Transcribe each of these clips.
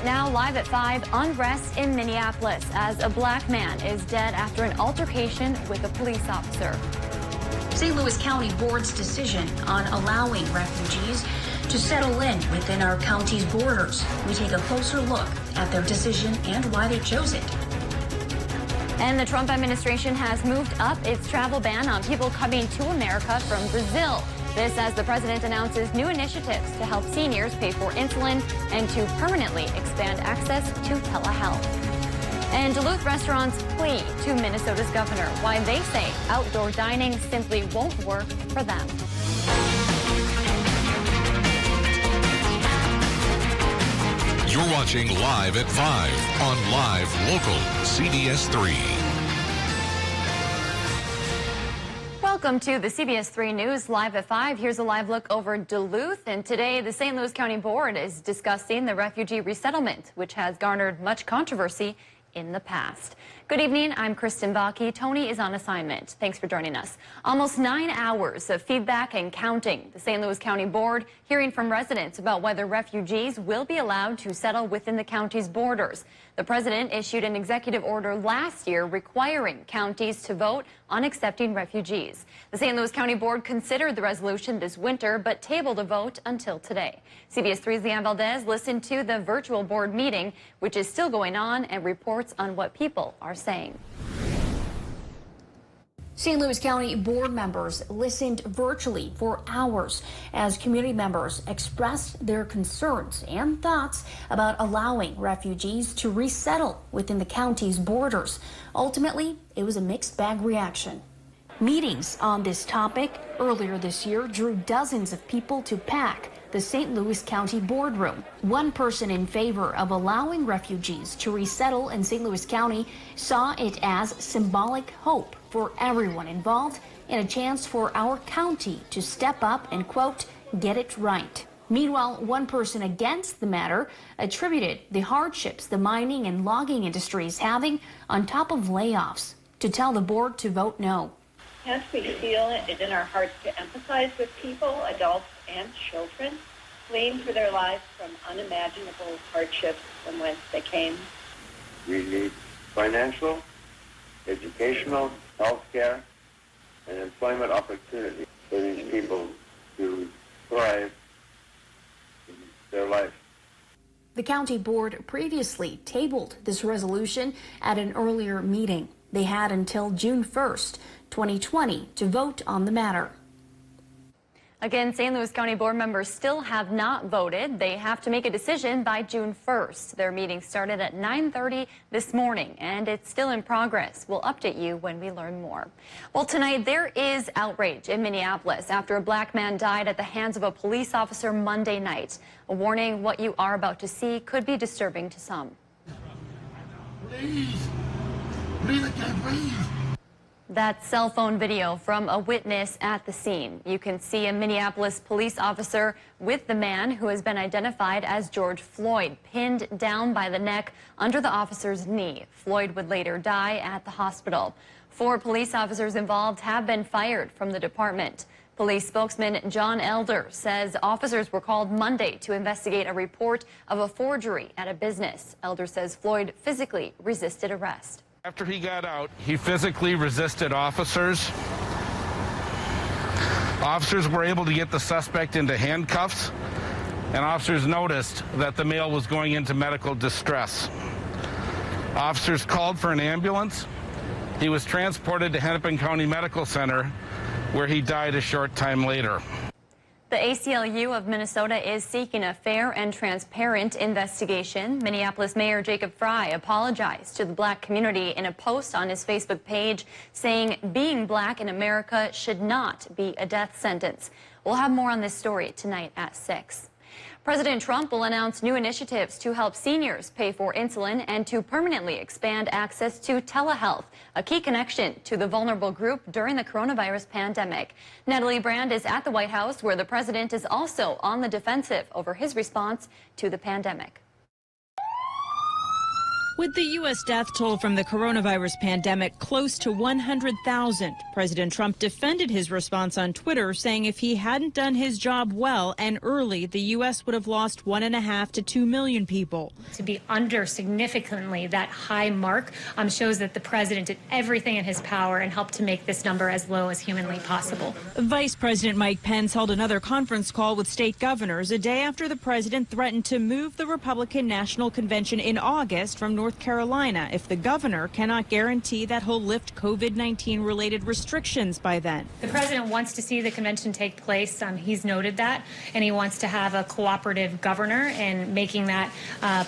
Right now, live at 5, unrest in Minneapolis as a black man is dead after an altercation with a police officer. St. Louis County Board's decision on allowing refugees to settle in within our county's borders. We take a closer look at their decision and why they chose it. And the Trump administration has moved up its travel ban on people coming to America from Brazil. This as the president announces new initiatives to help seniors pay for insulin and to permanently expand access to telehealth. And Duluth restaurants plea to Minnesota's governor why they say outdoor dining simply won't work for them. You're watching Live at 5 on Live Local CBS3. Welcome to the CBS3 News Live at 5. Here's a live look over Duluth. And today, the St. Louis County Board is discussing the refugee resettlement, which has garnered much controversy in the past. Good evening. I'm Kristen Baki. Tony is on assignment. Thanks for joining us. Almost 9 hours of feedback and counting. The St. Louis County Board hearing from residents about whether refugees will be allowed to settle within the county's borders. The president issued an executive order last year requiring counties to vote on accepting refugees. The St. Louis County Board considered the resolution this winter, but tabled a vote until today. CBS3's Leanne Valdez listened to the virtual board meeting, which is still going on, and reports on what people are saying. St. Louis County Board members listened virtually for hours as community members expressed their concerns and thoughts about allowing refugees to resettle within the county's borders. Ultimately, it was a mixed bag reaction. Meetings on this topic earlier this year drew dozens of people to pack the St. Louis County boardroom. One person in favor of allowing refugees to resettle in St. Louis County saw it as symbolic hope for everyone involved and a chance for our county to step up and, quote, get it right. Meanwhile, one person against the matter attributed the hardships the mining and logging industry is having on top of layoffs to tell the board to vote no. Yes, we feel it in our hearts to empathize with people, adults and children, fleeing for their lives from unimaginable hardships from whence they came. We need financial, educational, health care, and employment opportunity for these people to thrive in their life. The county board previously tabled this resolution at an earlier meeting. They had until June 1st, 2020 to vote on the matter. Again, St. Louis County Board members still have not voted. They have to make a decision by June 1st. Their meeting started at 9:30 this morning, and it's still in progress. We'll update you when we learn more. Well, tonight there is outrage in Minneapolis after a black man died at the hands of a police officer Monday night. A warning, what you are about to see could be disturbing to some. Please, I can't breathe. That cell phone video from a witness at the scene. You can see a Minneapolis police officer with the man who has been identified as George Floyd, pinned down by the neck under the officer's knee. Floyd would later die at the hospital. 4 police officers involved have been fired from the department. Police spokesman John Elder says officers were called Monday to investigate a report of a forgery at a business. Elder says Floyd physically resisted arrest. After he got out, he physically resisted officers. Officers were able to get the suspect into handcuffs, and officers noticed that the male was going into medical distress. Officers called for an ambulance. He was transported to Hennepin County Medical Center, where he died a short time later. The ACLU of Minnesota is seeking a fair and transparent investigation. Minneapolis Mayor Jacob Fry apologized to the black community in a post on his Facebook page saying being black in America should not be a death sentence. We'll have more on this story tonight at 6. President Trump will announce new initiatives to help seniors pay for insulin and to permanently expand access to telehealth, a key connection to the vulnerable group during the coronavirus pandemic. Natalie Brand is at the White House, where the president is also on the defensive over his response to the pandemic. The With the U.S. death toll from the coronavirus pandemic close to 100,000, President Trump defended his response on Twitter, saying if he hadn't done his job well and early, the U.S. would have lost 1.5 to 2 million people. To be under significantly that high mark shows that the president did everything in his power and helped to make this number as low as humanly possible. Vice President Mike Pence held another conference call with state governors a day after the president threatened to move the Republican National Convention in August from North Carolina if the governor cannot guarantee that he'll lift COVID-19 related restrictions by then. The president wants to see the convention take place. He's noted that, and he wants to have a cooperative governor in making that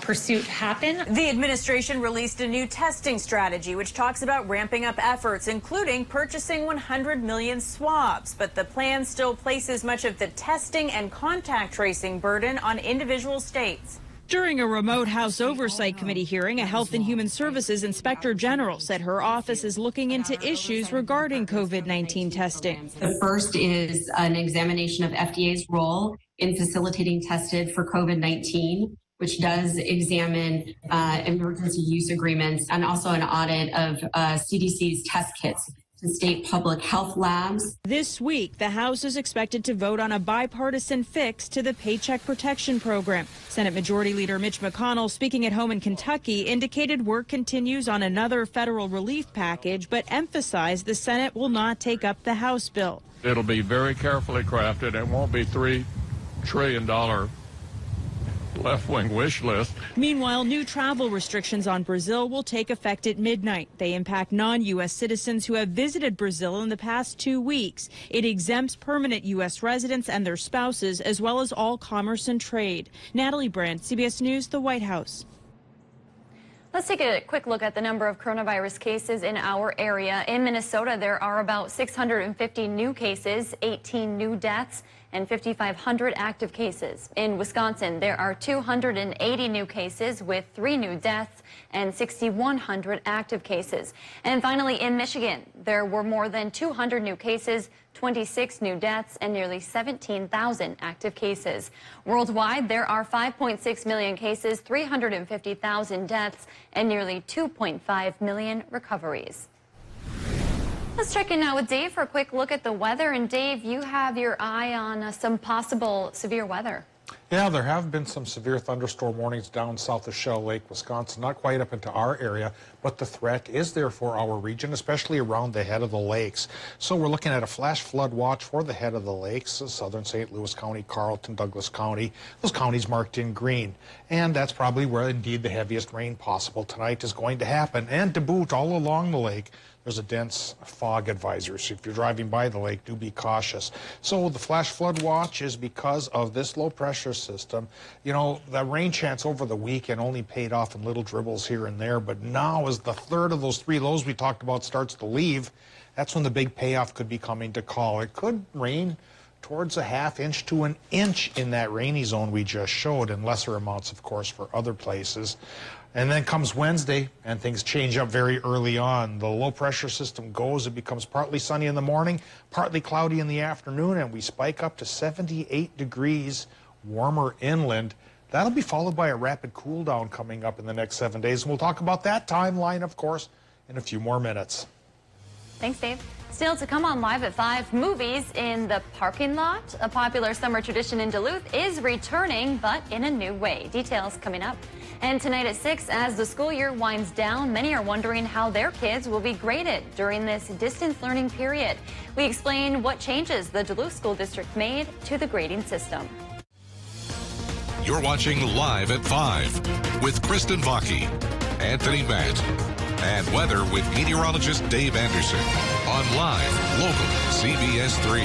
pursuit happen. The administration released a new testing strategy, which talks about ramping up efforts, including purchasing 100 million swabs. But the plan still places much of the testing and contact tracing burden on individual states. During a remote House Oversight Committee hearing, a Health and Human Services Inspector General said her office is looking into issues regarding COVID-19 testing. The first is an examination of FDA's role in facilitating tested for COVID-19, which does examine emergency use agreements and also an audit of CDC's test kits to state public health labs. This week, the House is expected to vote on a bipartisan fix to the Paycheck Protection Program. Senate Majority Leader Mitch McConnell, speaking at home in Kentucky, indicated work continues on another federal relief package, but emphasized the Senate will not take up the House bill. It'll be very carefully crafted. It won't be $3 trillion left-wing wish list. Meanwhile, new travel restrictions on Brazil will take effect at midnight. They impact non-U.S. citizens who have visited Brazil in the past 2 weeks. It exempts permanent U.S. residents and their spouses, as well as all commerce and trade. Natalie Brandt, CBS News, the White House. Let's take a quick look at the number of coronavirus cases in our area. In Minnesota, there are about 650 new cases, 18 new deaths, and 5,500 active cases. In Wisconsin, there are 280 new cases with 3 new deaths and 6,100 active cases. And finally, in Michigan, there were more than 200 new cases, 26 new deaths, and nearly 17,000 active cases. Worldwide, there are 5.6 million cases, 350,000 deaths, and nearly 2.5 million recoveries. Let's check in now with Dave for a quick look at the weather. And Dave, you have your eye on some possible severe weather. Yeah, there have been some severe thunderstorm warnings down south of Shell Lake, Wisconsin, not quite up into our area, but the threat is there for our region, especially around the head of the lakes. So we're looking at a flash flood watch for the head of the lakes, southern St. Louis County, Carleton, Douglas County, those counties marked in green. And that's probably where indeed the heaviest rain possible tonight is going to happen. And to boot, all along the lake, there's a dense fog advisory, so if you're driving by the lake, do be cautious. So the flash flood watch is because of this low pressure system. You know, the rain chance over the weekend only paid off in little dribbles here and there, but now as the third of those 3 lows we talked about starts to leave, that's when the big payoff could be coming to call. It could rain towards a ½ inch to an inch in that rainy zone we just showed, and lesser amounts, of course, for other places. And then comes Wednesday, and things change up very early on. The low pressure system goes, it becomes partly sunny in the morning, partly cloudy in the afternoon, and we spike up to 78 degrees warmer inland. That'll be followed by a rapid cool down coming up in the next 7 days. And we'll talk about that timeline, of course, in a few more minutes. Thanks, Dave. Still to come on Live at 5, movies in the parking lot. A popular summer tradition in Duluth is returning, but in a new way. Details coming up. And tonight at 6, as the school year winds down, many are wondering how their kids will be graded during this distance learning period. We explain what changes the Duluth School District made to the grading system. You're watching Live at 5 with Kristen Vaki, Anthony Matt, and weather with meteorologist Dave Anderson on Live Local CBS 3.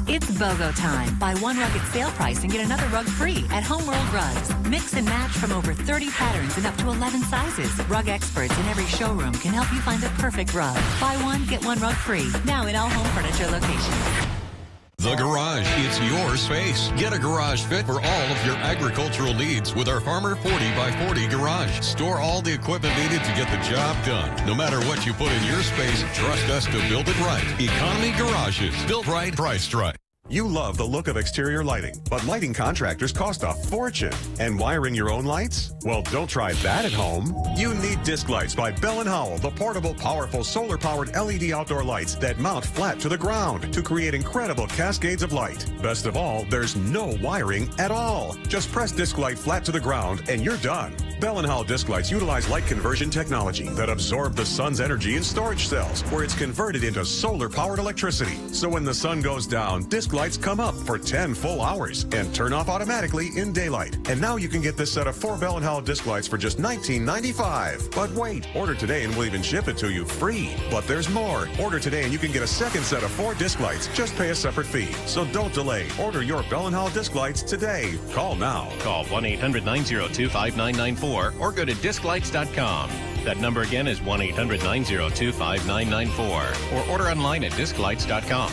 It's BOGO time. Buy one rug at sale price and get another rug free at Homeworld Rugs. Mix and match from over 30 patterns and up to 11 sizes. Rug experts in every showroom can help you find the perfect rug. Buy one, get one rug free. Now in all home furniture locations. The Garage, it's your space. Get a garage fit for all of your agricultural needs with our Farmer 40x40 garage. Store all the equipment needed to get the job done. No matter what you put in your space, trust us to build it right. Economy Garages. Built right, priced right. You love the look of exterior lighting, but lighting contractors cost a fortune. And wiring your own lights? Well, don't try that at home. You need disc lights by Bell & Howell, the portable, powerful, solar-powered LED outdoor lights that mount flat to the ground to create incredible cascades of light. Best of all, there's no wiring at all. Just press disc light flat to the ground and you're done. Bell & Howell disc lights utilize light conversion technology that absorb the sun's energy in storage cells, where it's converted into solar-powered electricity. So when the sun goes down, disc lights come up for 10 full hours and turn off automatically in daylight. And now you can get this set of 4 Bell & Howell disc lights for just $19.95. But wait, order today and we'll even ship it to you free. But there's more. Order today and you can get a second set of 4 disc lights. Just pay a separate fee. So don't delay. Order your Bell & Howell disc lights today. Call now. Call 1-800-902-5994 or go to disclights.com. That number again is 1-800-902-5994 or order online at disclights.com.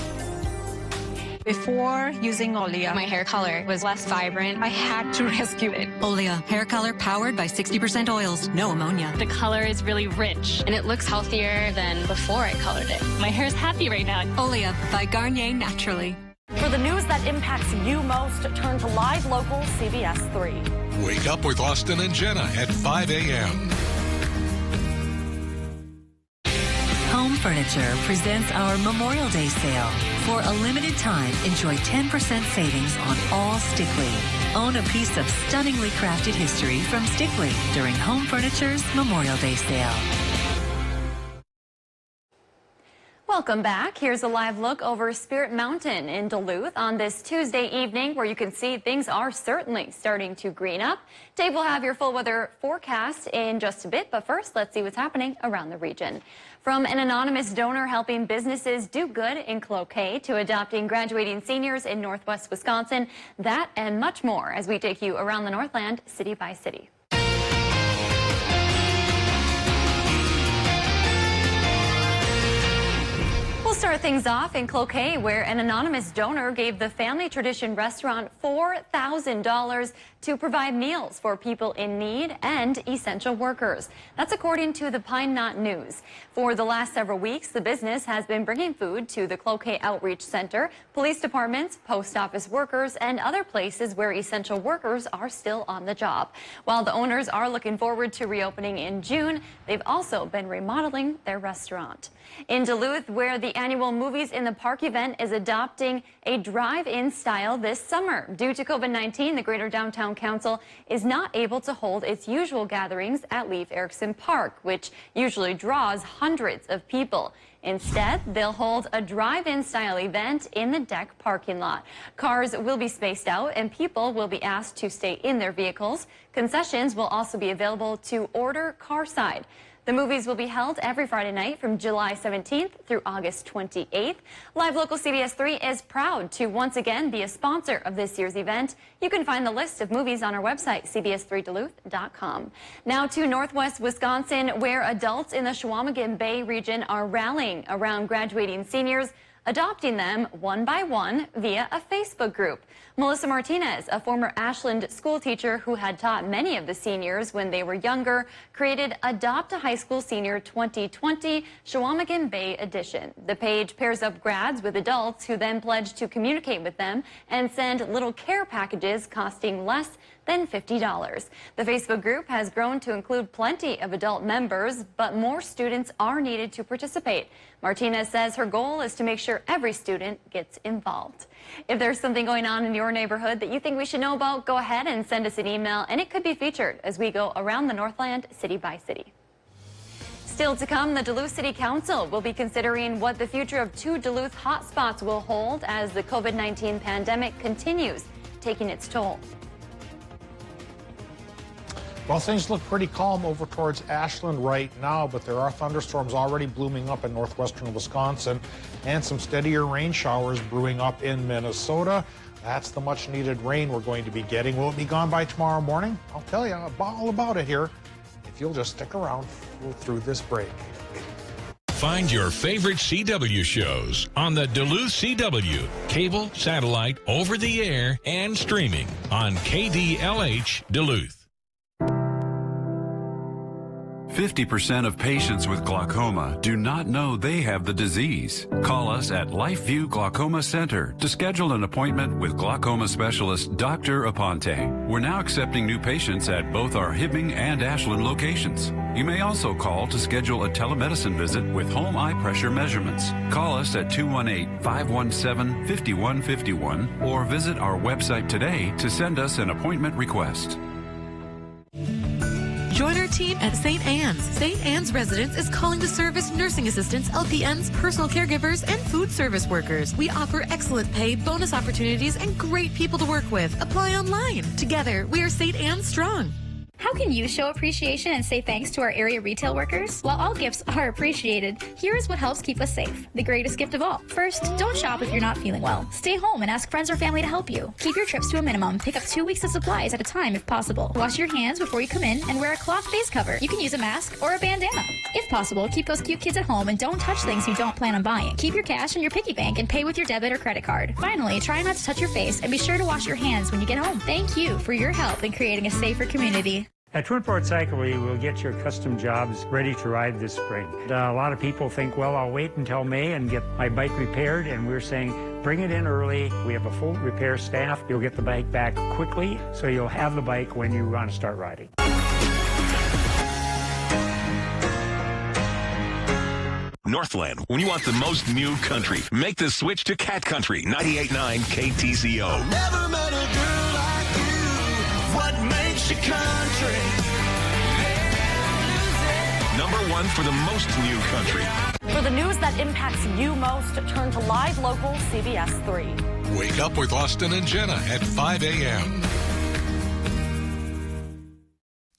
Before using Olea, my hair color was less vibrant. I had to rescue it. Olea, hair color powered by 60% oils, no ammonia. The color is really rich, and it looks healthier than before I colored it. My hair is happy right now. Olea by Garnier Naturally. For the news that impacts you most, turn to live local CBS3. Wake up with Austin and Jenna at 5 a.m. Home Furniture presents our Memorial Day sale. For a limited time, enjoy 10% savings on all Stickley. Own a piece of stunningly crafted history from Stickley during Home Furniture's Memorial Day sale. Welcome back. Here's a live look over Spirit Mountain in Duluth on this Tuesday evening, where you can see things are certainly starting to green up. Dave will have your full weather forecast in just a bit, but first, let's see what's happening around the region. From an anonymous donor helping businesses do good in Cloquet to adopting graduating seniors in Northwest Wisconsin, that and much more as we take you around the Northland city by city. We'll start things off in Cloquet, where an anonymous donor gave the Family Tradition restaurant $4,000 to provide meals for people in need and essential workers. That's according to the Pine Knot News. For the last several weeks, the business has been bringing food to the Cloquet Outreach Center, police departments, post office workers, and other places where essential workers are still on the job. While the owners are looking forward to reopening in June, they've also been remodeling their restaurant. In Duluth, where the annual Movies in the Park event is adopting a drive-in style this summer. Due to COVID-19, the Greater Downtown Council is not able to hold its usual gatherings at Leif Erikson Park, which usually draws hundreds of people. Instead, they'll hold a drive-in style event in the deck parking lot. Cars will be spaced out and people will be asked to stay in their vehicles. Concessions will also be available to order carside. The movies will be held every Friday night from July 17th through August 28th. Live Local CBS3 is proud to once again be a sponsor of this year's event. You can find the list of movies on our website, CBS3Duluth.com. Now to Northwest Wisconsin, where adults in the Chequamegon Bay region are rallying around graduating seniors, adopting them one by one via a Facebook group. Melissa Martinez, a former Ashland school teacher who had taught many of the seniors when they were younger, created Adopt a High School Senior 2020 Chequamegon Bay Edition. The page pairs up grads with adults who then pledge to communicate with them and send little care packages costing less than $50. The Facebook group has grown to include plenty of adult members, but more students are needed to participate. Martinez says her goal is to make sure every student gets involved. If there's something going on in your neighborhood that you think we should know about, go ahead and send us an email, and it could be featured as we go around the Northland city by city. Still to come, the Duluth City Council will be considering what the future of 2 Duluth hotspots will hold as the COVID-19 pandemic continues taking its toll. Well, things look pretty calm over towards Ashland right now, but there are thunderstorms already blooming up in northwestern Wisconsin and some steadier rain showers brewing up in Minnesota. That's the much-needed rain we're going to be getting. Will it be gone by tomorrow morning? I'll tell you all about it here if you'll just stick around through this break. Find your favorite CW shows on the Duluth CW, cable, satellite, over the air, and streaming on KDLH Duluth. 50% of patients with glaucoma do not know they have the disease. Call us at LifeView Glaucoma Center to schedule an appointment with glaucoma specialist Dr. Aponte. We're now accepting new patients at both our Hibbing and Ashland locations. You may also call to schedule a telemedicine visit with home eye pressure measurements. Call us at 218-517-5151 or visit our website today to send us an appointment request. Join our team at St. Anne's. St. Anne's Residence is calling to service nursing assistants, LPNs, personal caregivers, and food service workers. We offer excellent pay, bonus opportunities, and great people to work with. Apply online. Together, we are St. Anne's Strong. How can you show appreciation and say thanks to our area retail workers? While all gifts are appreciated, here is what helps keep us safe. The greatest gift of all. First, don't shop if you're not feeling well. Stay home and ask friends or family to help you. Keep your trips to a minimum. Pick up 2 weeks of supplies at a time if possible. Wash your hands before you come in and wear a cloth face cover. You can use a mask or a bandana. If possible, keep those cute kids at home and don't touch things you don't plan on buying. Keep your cash in your piggy bank and pay with your debit or credit card. Finally, try not to touch your face and be sure to wash your hands when you get home. Thank you for your help in creating a safer community. At Twin Port Cyclery, we'll get your custom jobs ready to ride this spring. A lot of people think, well, I'll wait until May and get my bike repaired, and we're saying bring it in early. We have a full repair staff. You'll get the bike back quickly, so you'll have the bike when you want to start riding. Northland, when you want the most new country, make the switch to Cat Country 98.9 KTCO. Never met a girl like you. What makes you country? #1 for the most new country. For the news that impacts you most, turn to live local CBS3. Wake up with Austin and Jenna at 5 a.m.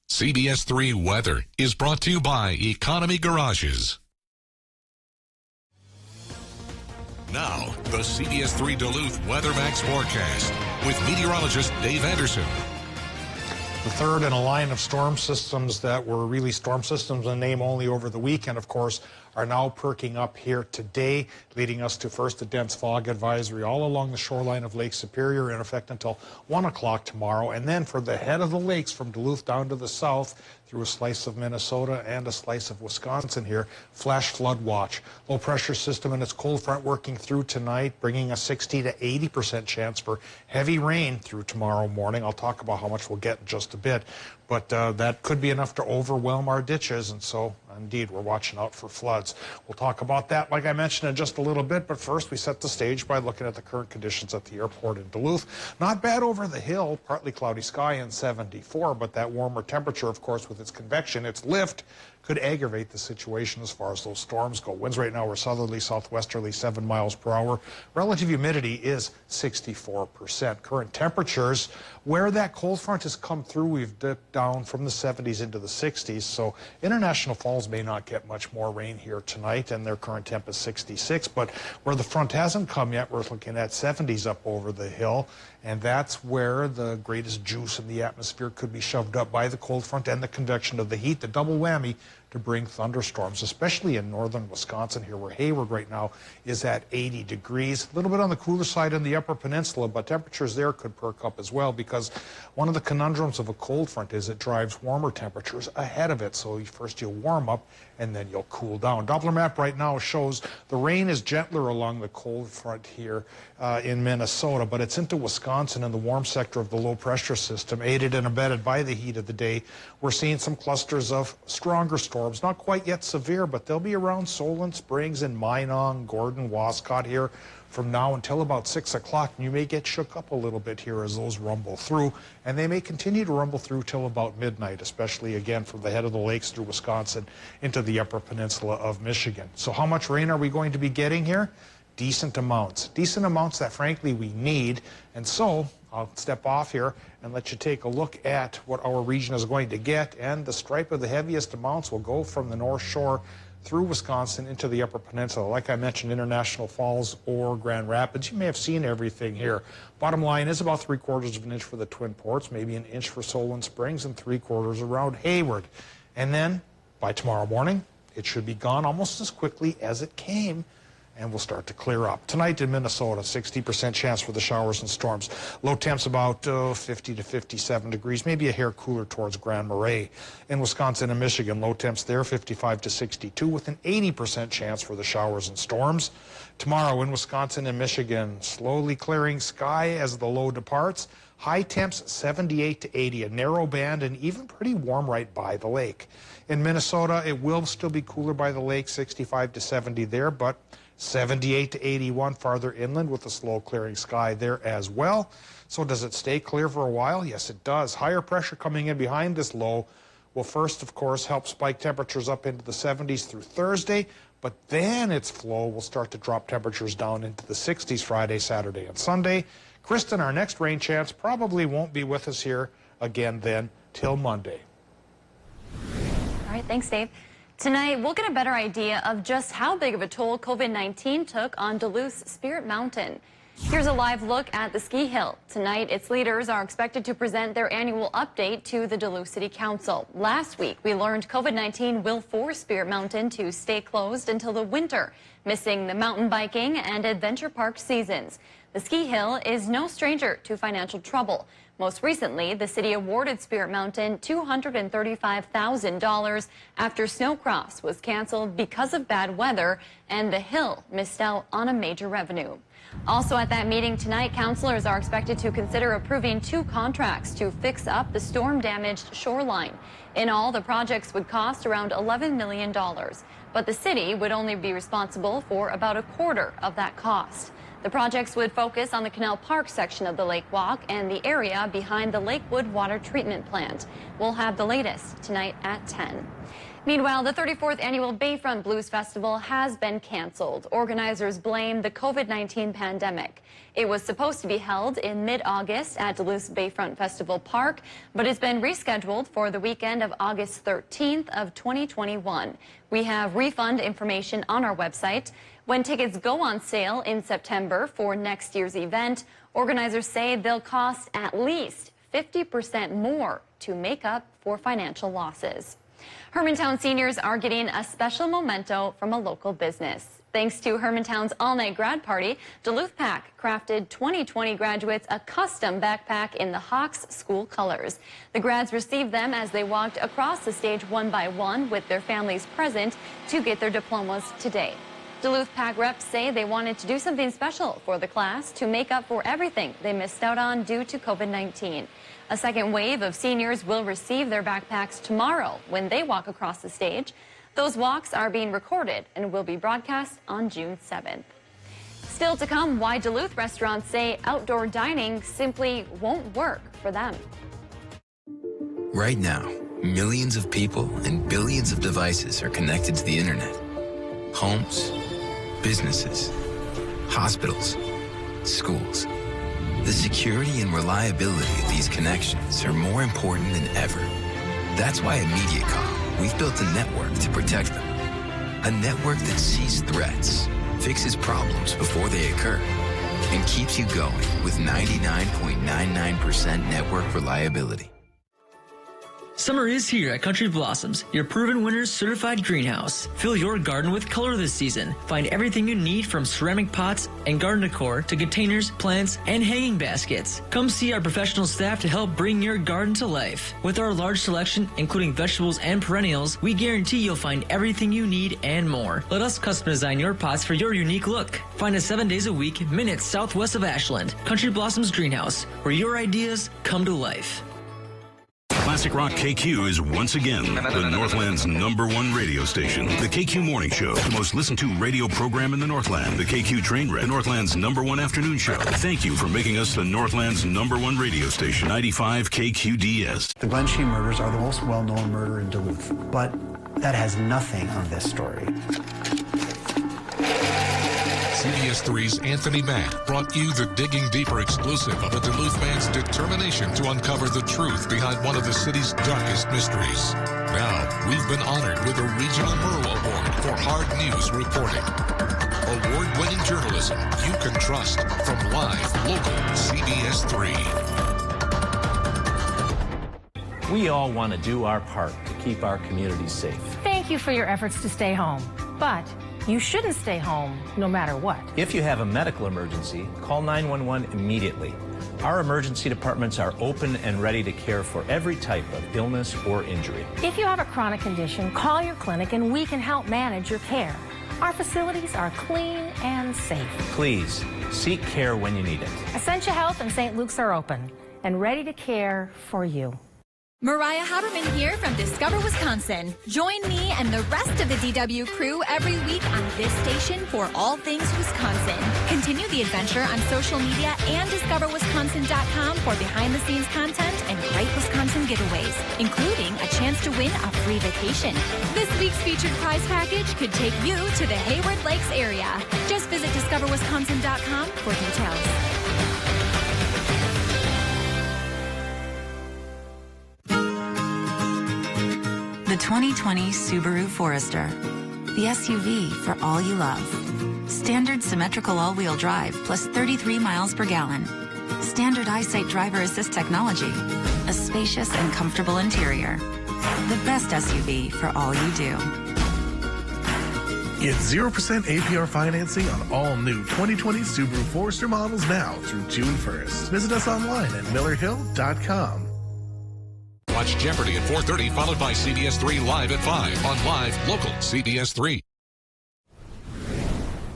CBS3 Weather is brought to you by Economy Garages. Now, the CBS3 Duluth Weather Max forecast with meteorologist Dave Anderson. The third in a line of storm systems that were really storm systems in name only over the weekend, of course, are now perking up here today, leading us to first a dense fog advisory all along the shoreline of Lake Superior in effect until 1 o'clock tomorrow. And then for the head of the lakes from Duluth down to the south, through a slice of Minnesota and a slice of Wisconsin here, flash flood watch. Low pressure system and its cold front working through tonight, bringing a 60 to 80% chance for heavy rain through tomorrow morning. I'll talk about how much we'll get in just a bit, but that could be enough to overwhelm our ditches, and so indeed we're watching out for floods. We'll talk about that, like I mentioned, in just a little bit, but first we set the stage by looking at the current conditions at the airport in Duluth. Not bad over the hill, partly cloudy sky and 74, but that warmer temperature, of course, with its convection, its lift, could aggravate the situation as far as those storms go. Winds right now are southerly, southwesterly, 7 miles per hour. Relative humidity is 64%. Current temperatures, where that cold front has come through, we've dipped down from the 70s into the 60s. So International Falls may not get much more rain here tonight, and their current temp is 66. But where the front hasn't come yet, we're looking at 70s up over the hill. And that's where the greatest juice in the atmosphere could be shoved up by the cold front and the convection of the heat, the double whammy to bring thunderstorms, especially in northern Wisconsin here, where Hayward right now is at 80 degrees. A little bit on the cooler side in the upper peninsula, but temperatures there could perk up as well, because one of the conundrums of a cold front is it drives warmer temperatures ahead of it. So first you'll warm up and then you'll cool down. Doppler map right now shows the rain is gentler along the cold front here in Minnesota, but it's into Wisconsin in the warm sector of the low pressure system, aided and abetted by the heat of the day. We're seeing some clusters of stronger storms, not quite yet severe, but they'll be around Solon Springs and Minong, Gordon, Wascott here from now until about 6 o'clock. And you may get shook up a little bit here as those rumble through, and they may continue to rumble through till about midnight, especially again from the head of the lakes through Wisconsin into the upper peninsula of Michigan. So how much rain are we going to be getting here? Decent amounts that frankly we need. And so I'll step off here and let you take a look at what our region is going to get, and the stripe of the heaviest amounts will go from the North Shore through Wisconsin into the Upper Peninsula. Like I mentioned, International Falls or Grand Rapids, you may have seen everything here. Bottom line is about 3/4 of an inch for the Twin Ports, maybe an inch for Solon Springs, and 3/4 around Hayward. And then by tomorrow morning, it should be gone almost as quickly as it came. and will start to clear up. Tonight in Minnesota, 60% chance for the showers and storms. Low temps about 50 to 57 degrees, maybe a hair cooler towards Grand Marais. In Wisconsin and Michigan, low temps there 55 to 62 with an 80% chance for the showers and storms. Tomorrow in Wisconsin and Michigan, slowly clearing sky as the low departs. High temps 78 to 80, a narrow band and even pretty warm right by the lake. In Minnesota, it will still be cooler by the lake, 65 to 70 there, but 78 to 81 farther inland with a slow clearing sky there as well. So does it stay clear for a while? Yes, it does. Higher pressure coming in behind this low will first, of course, help spike temperatures up into the 70s through Thursday, but then its flow will start to drop temperatures down into the 60s Friday, Saturday, and Sunday. Kristen, our next rain chance probably won't be with us here again then till Monday. All right, thanks, Dave. Tonight, we'll get a better idea of just how big of a toll COVID-19 took on Duluth's Spirit Mountain. Here's a live look at the ski hill. Tonight, its leaders are expected to present their annual update to the Duluth City Council. Last week, we learned COVID-19 will force Spirit Mountain to stay closed until the winter, missing the mountain biking and adventure park seasons. The ski hill is no stranger to financial trouble. Most recently, the city awarded Spirit Mountain $235,000 after Snowcross was canceled because of bad weather and the hill missed out on a major revenue. Also at that meeting tonight, councilors are expected to consider approving 2 contracts to fix up the storm-damaged shoreline. In all, the projects would cost around $11 million, but the city would only be responsible for about a quarter of that cost. The projects would focus on the Canal Park section of the Lake Walk and the area behind the Lakewood Water Treatment Plant. We'll have the latest tonight at 10. Meanwhile, the 34th annual Bayfront Blues Festival has been canceled. Organizers blame the COVID-19 pandemic. It was supposed to be held in mid-August at Duluth's Bayfront Festival Park, but it's been rescheduled for the weekend of August 13th of 2021. We have refund information on our website. When tickets go on sale in September for next year's event, organizers say they'll cost at least 50% more to make up for financial losses. Hermantown seniors are getting a special memento from a local business. Thanks to Hermantown's all-night grad party, Duluth Pack crafted 2020 graduates a custom backpack in the Hawks school colors. The grads received them as they walked across the stage one by one with their families present to get their diplomas today. Duluth Pack reps say they wanted to do something special for the class to make up for everything they missed out on due to COVID-19. A second wave of seniors will receive their backpacks tomorrow when they walk across the stage. Those walks are being recorded and will be broadcast on June 7th. Still to come, why Duluth restaurants say outdoor dining simply won't work for them. Right now, millions of people and billions of devices are connected to the internet. Homes, businesses, hospitals, schools. The security and reliability of these connections are more important than ever. That's why at MediaCom, we've built a network to protect them. A network that sees threats, fixes problems before they occur, and keeps you going with 99.99% network reliability. Summer is here at Country Blossoms, your proven winner's certified greenhouse. Fill your garden with color this season. Find everything you need from ceramic pots and garden decor to containers, plants, and hanging baskets. Come see our professional staff to help bring your garden to life. With our large selection, including vegetables and perennials, we guarantee you'll find everything you need and more. Let us custom design your pots for your unique look. Find us 7 days a week, minutes southwest of Ashland. Country Blossoms Greenhouse, where your ideas come to life. Classic Rock KQ is once again the Northland's #1 radio station. The KQ Morning Show, the most listened to radio program in the Northland. The KQ Trainwreck, the Northland's #1 afternoon show. Thank you for making us the Northland's #1 radio station. 95 KQDS. The Glen Shee murders are the most well-known murder in Duluth, but that has nothing on this story. CBS3's Anthony Matt brought you the Digging Deeper exclusive of a Duluth man's determination to uncover the truth behind one of the city's darkest mysteries. Now, we've been honored with a Regional Merle Award for hard news reporting. Award-winning journalism you can trust from live, local CBS3. We all want to do our part to keep our communities safe. Thank you for your efforts to stay home, but you shouldn't stay home no matter what. If you have a medical emergency, call 911 immediately. Our emergency departments are open and ready to care for every type of illness or injury. If you have a chronic condition, call your clinic and we can help manage your care. Our facilities are clean and safe. Please, seek care when you need it. Essentia Health and St. Luke's are open and ready to care for you. Mariah Haberman here from Discover Wisconsin. Join me and the rest of the DW crew every week on this station for all things Wisconsin. Continue the adventure on social media and discoverwisconsin.com for behind-the-scenes content and great Wisconsin giveaways, including a chance to win a free vacation. This week's featured prize package could take you to the Hayward Lakes area. Just visit discoverwisconsin.com for details. The 2020 Subaru Forester. The SUV for all you love. Standard symmetrical all-wheel drive plus 33 miles per gallon. Standard eyesight driver assist technology. A spacious and comfortable interior. The best SUV for all you do. Get 0% APR financing on all new 2020 Subaru Forester models now through June 1st. Visit us online at millerhill.com. Watch Jeopardy at 4:30, followed by CBS3 Live at 5 on Live Local CBS3.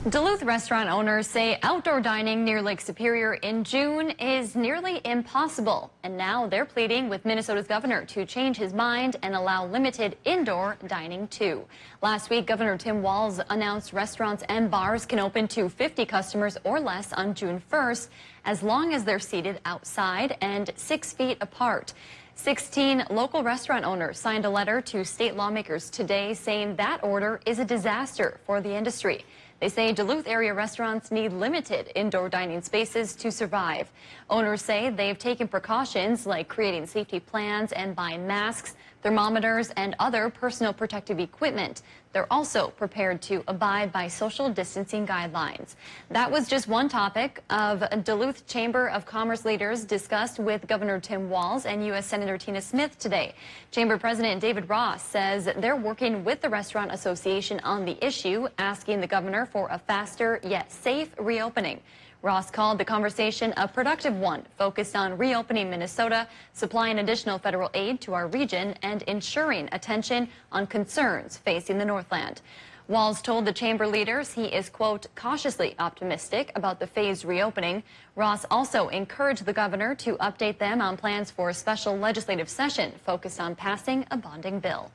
Duluth restaurant owners say outdoor dining near Lake Superior in June is nearly impossible. And now they're pleading with Minnesota's governor to change his mind and allow limited indoor dining too. Last week, Governor Tim Walz announced restaurants and bars can open to 50 customers or less on June 1st, as long as they're seated outside and 6 feet apart. 16 local restaurant owners signed a letter to state lawmakers today saying that order is a disaster for the industry. They say Duluth area restaurants need limited indoor dining spaces to survive. Owners say they've taken precautions like creating safety plans and buying masks, thermometers, and other personal protective equipment. They're also prepared to abide by social distancing guidelines. That was just one topic of Duluth Chamber of Commerce leaders discussed with Governor Tim Walz and U.S. Senator Tina Smith today. Chamber President David Ross says they're working with the Restaurant Association on the issue, asking the governor for a faster yet safe reopening. Ross called the conversation a productive one, focused on reopening Minnesota, supplying additional federal aid to our region, and ensuring attention on concerns facing the Northland. Walz told the chamber leaders he is, quote, cautiously optimistic about the phased reopening. Ross also encouraged the governor to update them on plans for a special legislative session focused on passing a bonding bill.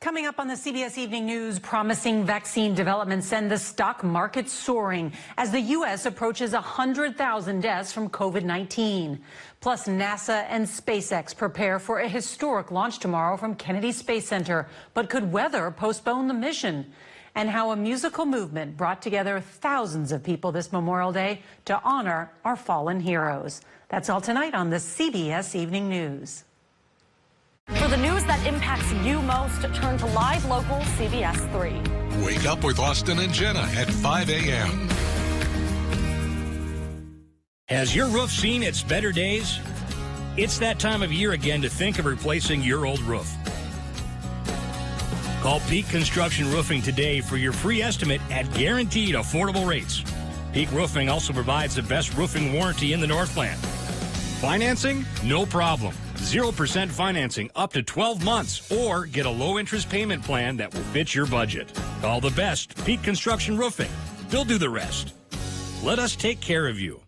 Coming up on the CBS Evening News, promising vaccine developments send the stock market soaring as the U.S. approaches 100,000 deaths from COVID-19. Plus, NASA and SpaceX prepare for a historic launch tomorrow from Kennedy Space Center. But could weather postpone the mission? And how a musical movement brought together thousands of people this Memorial Day to honor our fallen heroes. That's all tonight on the CBS Evening News. For the news that impacts you most, turn to Live Local CBS 3. Wake up with Austin and Jenna at 5 a.m. Has your roof seen its better days? It's that time of year again to think of replacing your old roof. Call Peak Construction Roofing today for your free estimate at guaranteed affordable rates. Peak Roofing also provides the best roofing warranty in the Northland. Financing? No problem. 0% financing up to 12 months, or get a low-interest payment plan that will fit your budget. Call the best, Peak Construction Roofing. They'll do the rest. Let us take care of you.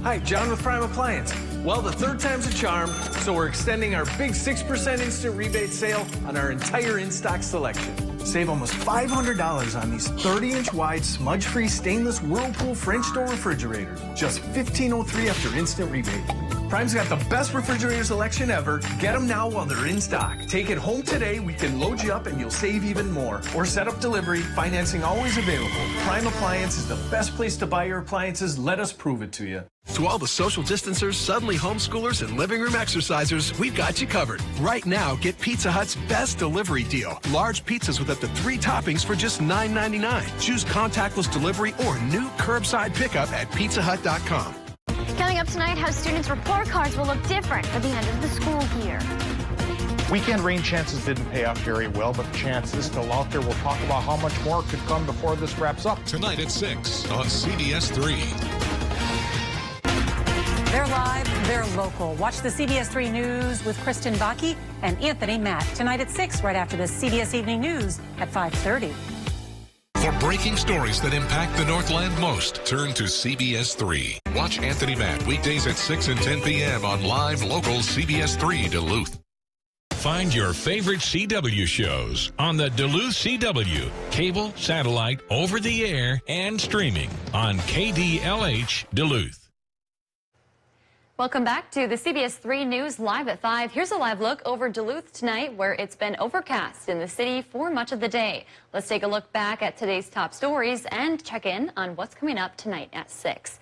Hi, John with Prime Appliance. Well, the third time's a charm, so we're extending our big 6% instant rebate sale on our entire in-stock selection. Save almost $500 on these 30-inch wide, smudge-free stainless Whirlpool French door refrigerators. Just $1,503 after instant rebate. Prime's got the best refrigerator selection ever. Get them now while they're in stock. Take it home today. We can load you up and you'll save even more. Or set up delivery. Financing always available. Prime Appliance is the best place to buy your appliances. Let us prove it to you. To all the social distancers, suddenly homeschoolers, and living room exercisers, we've got you covered. Right now, get Pizza Hut's best delivery deal. Large pizzas with up to 3 toppings for just $9.99. Choose contactless delivery or new curbside pickup at pizzahut.com. Coming up tonight, how students' report cards will look different for the end of the school year. Weekend rain chances didn't pay off very well, but the chance is still out there. We'll talk about how much more could come before this wraps up. Tonight at 6 on CBS3. They're live, they're local. Watch the CBS3 News with Kristen Baki and Anthony Matt tonight at 6, right after the CBS Evening News at 5:30. For breaking stories that impact the Northland most, turn to CBS3. Watch Anthony Matt weekdays at 6 and 10 p.m. on live local CBS3 Duluth. Find your favorite CW shows on the Duluth CW, cable, satellite, over the air, and streaming on KDLH Duluth. Welcome back to the CBS3 News Live at 5. Here's a live look over Duluth tonight, where it's been overcast in the city for much of the day. Let's take a look back at today's top stories and check in on what's coming up tonight at 6.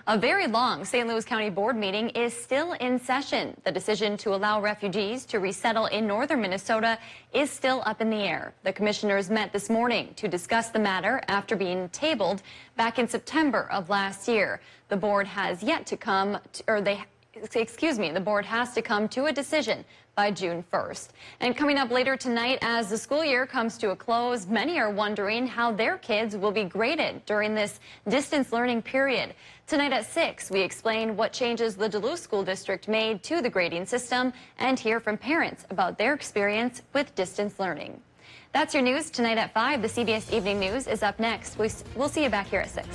A very long St. Louis County Board meeting is still in session. The decision to allow refugees to resettle in northern Minnesota is still up in the air. The commissioners met this morning to discuss the matter after being tabled back in September of last year. The board has yet to come, the board has to come to a decision by June 1st. And coming up later tonight, as the school year comes to a close, many are wondering how their kids will be graded during this distance learning period. Tonight at 6, we explain what changes the Duluth School District made to the grading system and hear from parents about their experience with distance learning. That's your news tonight at 5. The CBS Evening News is up next. We'll see you back here at 6.